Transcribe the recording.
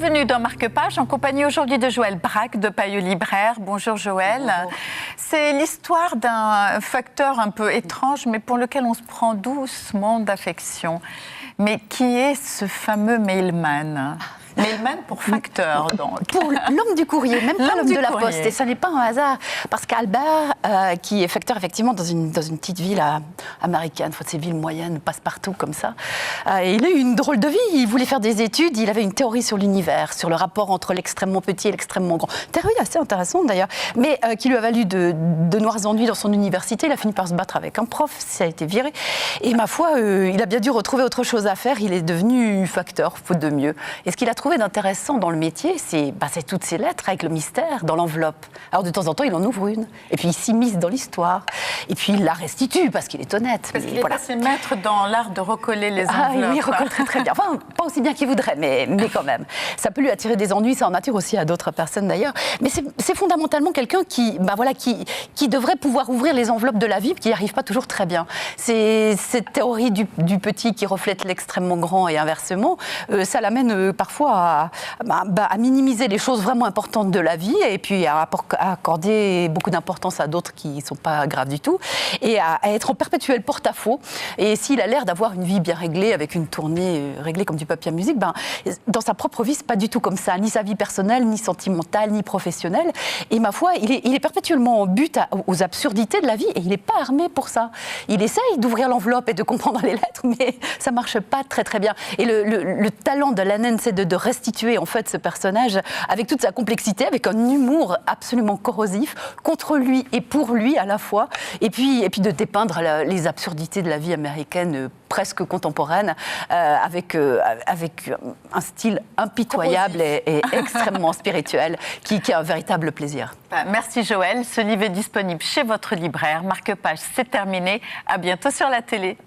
Bienvenue dans Marque-Page, en compagnie aujourd'hui de Joël Braque de Payot Libraire. Bonjour Joël. Bonjour. C'est l'histoire d'un facteur un peu étrange, mais pour lequel on se prend doucement d'affection. Mais qui est ce fameux mailman ? Mailman pour facteur, donc. Pour l'homme du courrier, même pas l'homme de la poste. Et ça n'est pas un hasard, parce qu'Albert, qui est facteur effectivement dans une petite ville américaine, ces villes moyennes, passe-partout comme ça, il a eu une drôle de vie. Il voulait faire des études, il avait une théorie sur l'univers, sur le rapport entre l'extrêmement petit et l'extrêmement grand. Théorie assez intéressante d'ailleurs, mais qui lui a valu de noirs ennuis dans son université. Il a fini par se battre avec un prof, ça a été viré. Et ma foi, il a bien dû retrouver autre chose à faire. Il est devenu facteur, faute de mieux. Et ce qu'il a trouvé d'intéressant dans le métier, c'est toutes ces lettres avec le mystère dans l'enveloppe. Alors de temps en temps, il en ouvre une, et puis il s'immisce dans l'histoire, et puis il la restitue parce qu'il est honnête. Parce qu'il est assez maître dans l'art de recoller les enveloppes. Ah oui, il recolle très très bien. Enfin, pas aussi bien qu'il voudrait, mais quand même. Ça peut lui attirer des ennuis, ça en attire aussi à d'autres personnes d'ailleurs. Mais c'est fondamentalement quelqu'un qui devrait pouvoir ouvrir les enveloppes de la vie, qui n'y arrive pas toujours très bien. C'est cette théorie du petit qui reflète l'extrêmement grand et inversement, ça l'amène parfois à minimiser les choses vraiment importantes de la vie et puis à accorder beaucoup d'importance à d'autres qui ne sont pas graves du tout et à être en perpétuel porte-à-faux. Et s'il a l'air d'avoir une vie bien réglée, avec une tournée réglée comme du papier à musique, dans sa propre vie, c'est pas du tout comme ça, ni sa vie personnelle, ni sentimentale, ni professionnelle. Et ma foi, il est perpétuellement en but aux absurdités de la vie et il n'est pas armé pour ça. Il essaye d'ouvrir l'enveloppe et de comprendre les lettres, mais ça marche pas très très bien. Et le talent de Lannen, c'est de restituer en fait ce personnage avec toute sa complexité, avec un humour absolument corrosif contre lui et pour lui à la fois, et puis de dépeindre les absurdités de la vie américaine presque contemporaine avec un style impitoyable et extrêmement spirituel qui est un véritable plaisir. Merci Joël, ce livre est disponible chez votre libraire. Marque-Page, c'est terminé. À bientôt sur la télé.